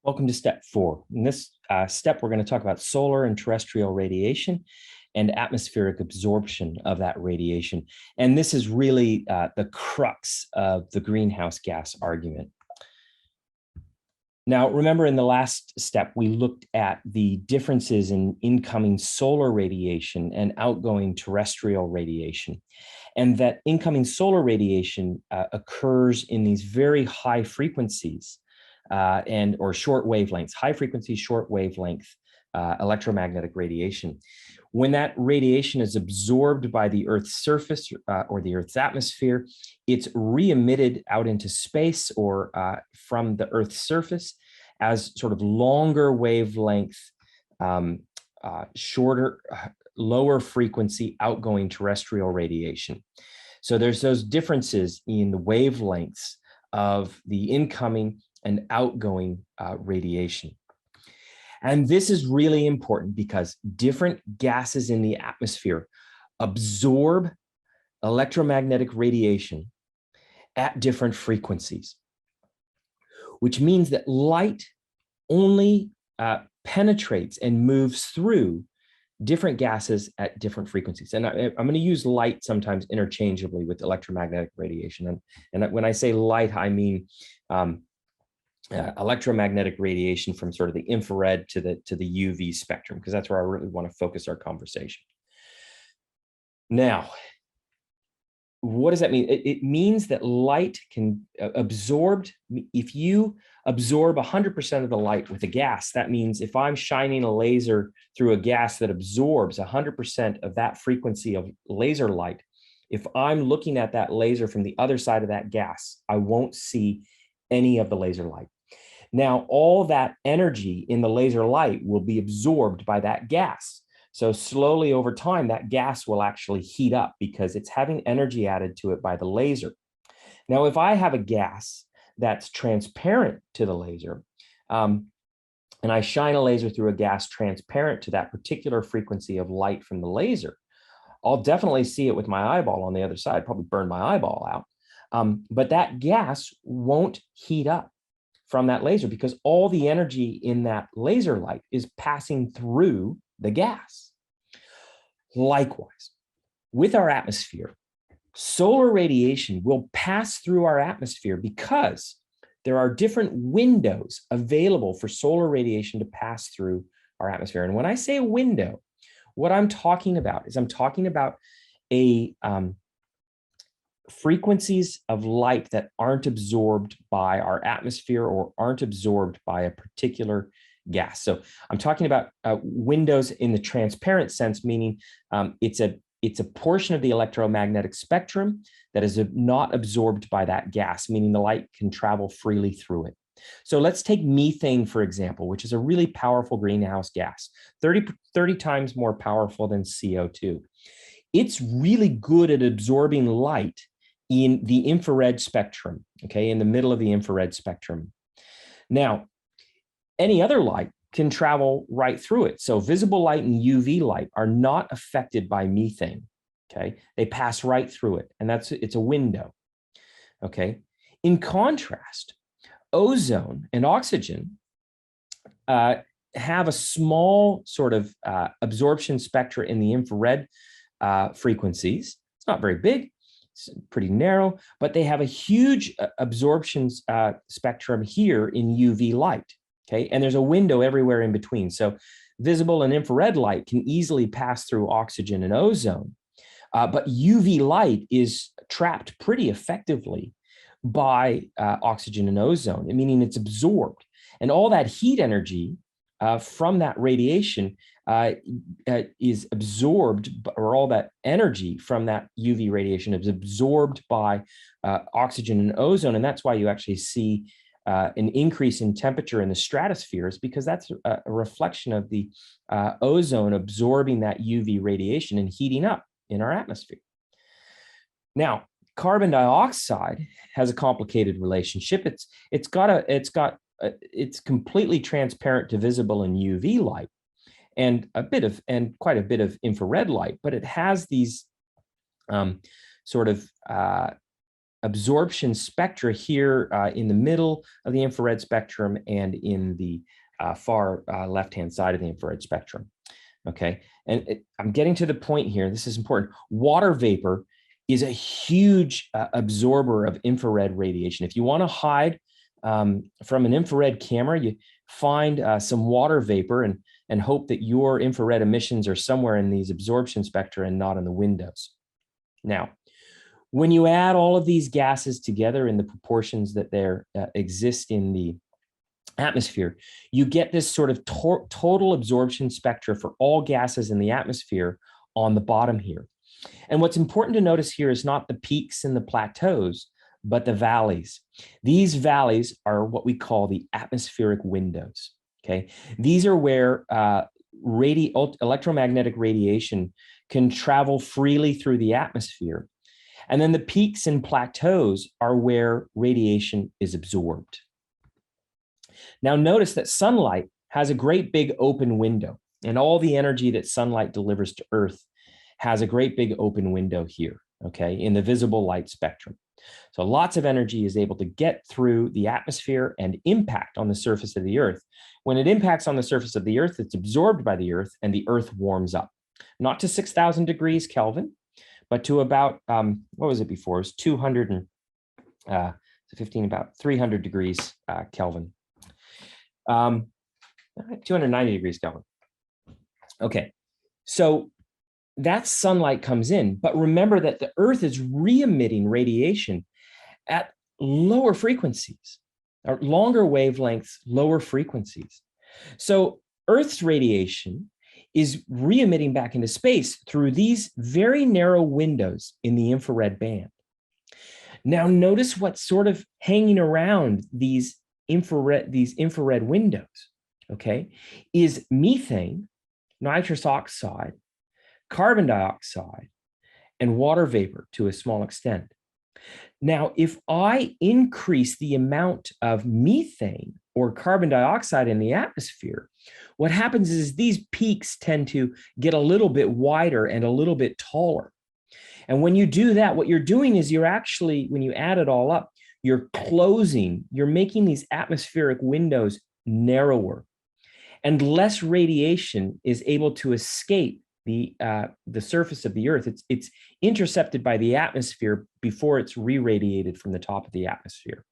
Welcome to step 4. In this step, we're going to talk about solar and terrestrial radiation and atmospheric absorption of that radiation. And this is really the crux of the greenhouse gas argument. Now, remember in the last step, we looked at the differences in incoming solar radiation and outgoing terrestrial radiation, and that incoming solar radiation occurs in these very high frequencies or short wavelengths, high frequency, short wavelength electromagnetic radiation. When that radiation is absorbed by the Earth's surface or the Earth's atmosphere, it's re-emitted out into space or from the Earth's surface as sort of longer wavelength, shorter, lower frequency outgoing terrestrial radiation. So there's those differences in the wavelengths of the incoming and outgoing radiation. And this is really important because different gases in the atmosphere absorb electromagnetic radiation at different frequencies, which means that light only penetrates and moves through different gases at different frequencies. And I'm going to use light sometimes interchangeably with electromagnetic radiation. And when I say light, I mean electromagnetic radiation from sort of the infrared to the UV spectrum, because that's where I really want to focus our conversation. Now, what does that mean? It means that light can absorb. If you absorb 100% of the light with a gas, that means if I'm shining a laser through a gas that absorbs 100% of that frequency of laser light, if I'm looking at that laser from the other side of that gas, I won't see any of the laser light. Now, all that energy in the laser light will be absorbed by that gas. So slowly over time, that gas will actually heat up because it's having energy added to it by the laser. Now, if I have a gas that's transparent to the laser, and I shine a laser through a gas transparent to that particular frequency of light from the laser, I'll definitely see it with my eyeball on the other side, probably burn my eyeball out. But that gas won't heat up from that laser because all the energy in that laser light is passing through the gas. Likewise, with our atmosphere, solar radiation will pass through our atmosphere because there are different windows available for solar radiation to pass through our atmosphere. And when I say a window, what I'm talking about is I'm talking about a frequencies of light that aren't absorbed by our atmosphere or aren't absorbed by a particular gas. So I'm talking about windows in the transparent sense, meaning it's a portion of the electromagnetic spectrum that is not absorbed by that gas, meaning the light can travel freely through it. So let's take methane, for example, which is a really powerful greenhouse gas, 30 times more powerful than CO2. It's really good at absorbing light in the infrared spectrum, okay, in the middle of the infrared spectrum. Now, any other light can travel right through it. So visible light and UV light are not affected by methane, okay? They pass right through it, and it's a window, okay? In contrast, ozone and oxygen have a small sort of absorption spectra in the infrared frequencies. It's not very big, it's pretty narrow, but they have a huge absorption spectrum here in UV light, okay? And there's a window everywhere in between. So visible and infrared light can easily pass through oxygen and ozone, but UV light is trapped pretty effectively by oxygen and ozone, meaning it's absorbed. And all that heat energy from that radiation is absorbed, or all that energy from that UV radiation is absorbed by oxygen and ozone. And that's why you actually see an increase in temperature in the stratosphere, is because that's a reflection of the ozone absorbing that UV radiation and heating up in our atmosphere. Now, carbon dioxide has a complicated relationship. It's completely transparent to visible and UV light, and quite a bit of infrared light, but it has these sort of absorption spectra here in the middle of the infrared spectrum and in the far left-hand side of the infrared spectrum. Okay, and I'm getting to the point here. This is important. Water vapor is a huge absorber of infrared radiation. If you want to hide from an infrared camera, you find some water vapor and hope that your infrared emissions are somewhere in these absorption spectra and not in the windows. Now, when you add all of these gases together in the proportions that they exist in the atmosphere, you get this sort of total absorption spectra for all gases in the atmosphere on the bottom here. And what's important to notice here is not the peaks and the plateaus, but the valleys. These valleys are what we call the atmospheric windows. Okay, these are where electromagnetic radiation can travel freely through the atmosphere. And then the peaks and plateaus are where radiation is absorbed. Now notice that sunlight has a great big open window, and all the energy that sunlight delivers to Earth has a great big open window here, okay, in the visible light spectrum. So lots of energy is able to get through the atmosphere and impact on the surface of the Earth. When it impacts on the surface of the Earth, it's absorbed by the Earth and the Earth warms up. Not to 6,000 degrees Kelvin, but to about, what was it before? It was 215, about 300 degrees Kelvin. 290 degrees Kelvin. Okay, so that sunlight comes in, but remember that the Earth is re-emitting radiation at lower frequencies, or longer wavelengths, lower frequencies. So Earth's radiation is re-emitting back into space through these very narrow windows in the infrared band. Now notice what's sort of hanging around these infrared windows, okay, is methane, nitrous oxide, carbon dioxide, and water vapor to a small extent. Now, if I increase the amount of methane or carbon dioxide in the atmosphere, what happens is these peaks tend to get a little bit wider and a little bit taller. And when you do that, what you're doing is you're actually, when you add it all up, you're making these atmospheric windows narrower, and less radiation is able to escape the surface of the Earth. It's intercepted by the atmosphere before it's re-radiated from the top of the atmosphere.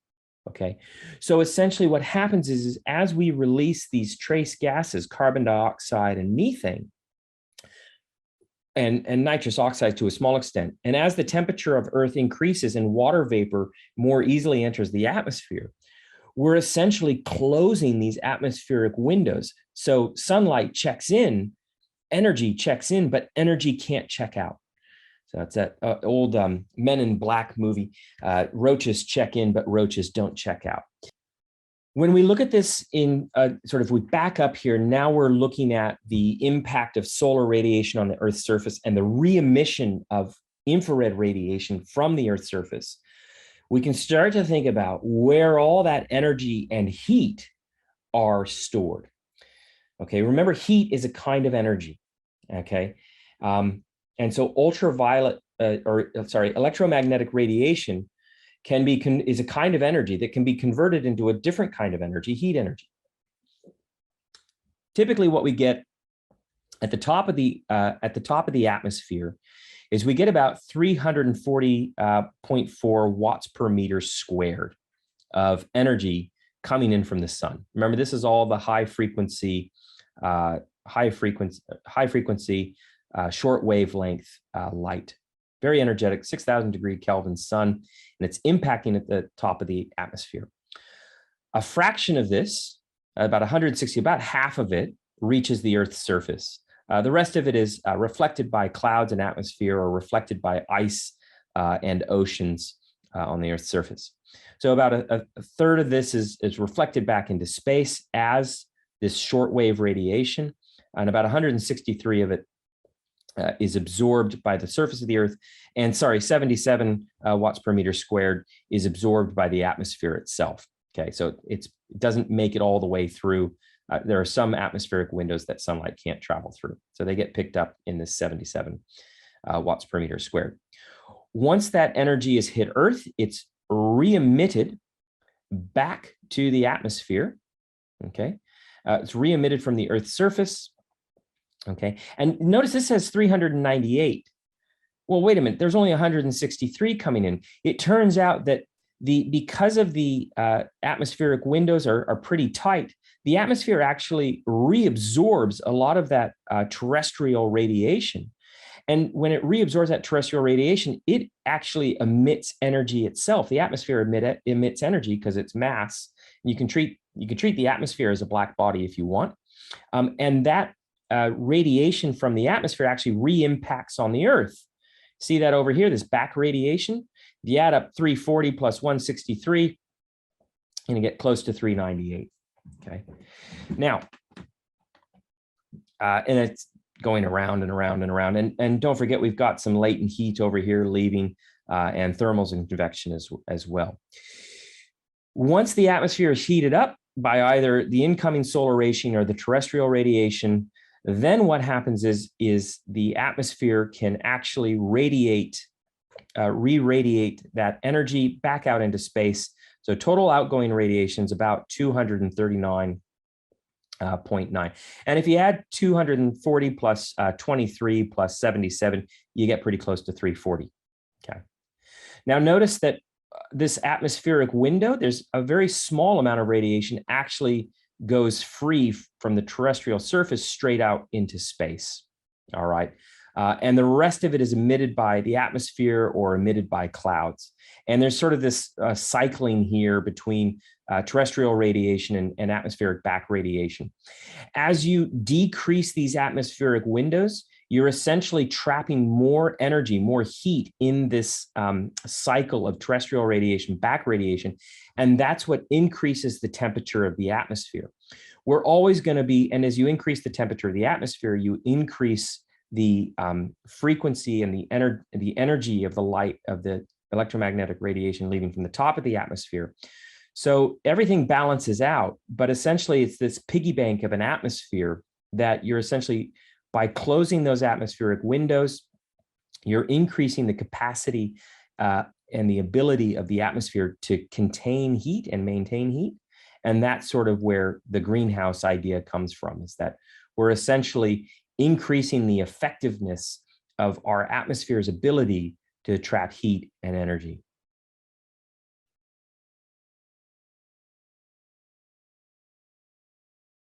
Okay, so essentially what happens is as we release these trace gases, carbon dioxide and methane, and nitrous oxide to a small extent, and as the temperature of Earth increases and water vapor more easily enters the atmosphere, we're essentially closing these atmospheric windows. So sunlight checks in, energy checks in, but energy can't check out. So that's that old Men in Black movie. Roaches check in, but roaches don't check out. When we look at this in we back up here, now we're looking at the impact of solar radiation on the Earth's surface and the re-emission of infrared radiation from the Earth's surface. We can start to think about where all that energy and heat are stored. Okay, remember, heat is a kind of energy. Okay, and so electromagnetic radiation is a kind of energy that can be converted into a different kind of energy, heat energy. Typically, what we get at the top of the atmosphere is we get about 340.4 watts per meter squared of energy coming in from the sun. Remember, this is all the high frequency, short wavelength light. Very energetic, 6,000 degree Kelvin sun, and it's impacting at the top of the atmosphere. A fraction of this, about 160, about half of it reaches the Earth's surface. The rest of it is reflected by clouds and atmosphere, or reflected by ice and oceans on the Earth's surface. So about a third of this is reflected back into space as this shortwave radiation, and about 163 of it is absorbed by the surface of the Earth, and 77 watts per meter squared is absorbed by the atmosphere itself. Okay, so it doesn't make it all the way through. There are some atmospheric windows that sunlight can't travel through, so they get picked up in this 77 watts per meter squared. Once that energy is hit Earth, it's re-emitted back to the atmosphere. Okay. It's re-emitted from the Earth's surface. Okay. And notice this says 398. Well, wait a minute. There's only 163 coming in. It turns out that because of the atmospheric windows are pretty tight, the atmosphere actually reabsorbs a lot of that terrestrial radiation. And when it reabsorbs that terrestrial radiation, it actually emits energy itself. The atmosphere emits energy because it's mass. You can treat the atmosphere as a black body if you want. And that radiation from the atmosphere actually re-impacts on the Earth. See that over here, this back radiation? If you add up 340 plus 163, you're going to get close to 398. Okay. Now, and it's going around and around and around. And don't forget, we've got some latent heat over here leaving, and thermals and convection as well. Once the atmosphere is heated up by either the incoming solar radiation or the terrestrial radiation, then what happens is the atmosphere can actually radiate, re-radiate that energy back out into space. So total outgoing radiation is about 239.9. And if you add 240 plus 23 plus 77, you get pretty close to 340. Okay. Now notice that this atmospheric window, there's a very small amount of radiation actually goes free from the terrestrial surface straight out into space. All right. And the rest of it is emitted by the atmosphere or emitted by clouds. And there's sort of this cycling here between terrestrial radiation and atmospheric back radiation. As you decrease these atmospheric windows, you're essentially trapping more energy, more heat in this cycle of terrestrial radiation, back radiation. And that's what increases the temperature of the atmosphere. We're always going to be, and as you increase the temperature of the atmosphere, you increase the frequency and the energy of the light, of the electromagnetic radiation leaving from the top of the atmosphere. So everything balances out, but essentially it's this piggy bank of an atmosphere that you're essentially, by closing those atmospheric windows, you're increasing the capacity and the ability of the atmosphere to contain heat and maintain heat. And that's sort of where the greenhouse idea comes from, is that we're essentially increasing the effectiveness of our atmosphere's ability to trap heat and energy.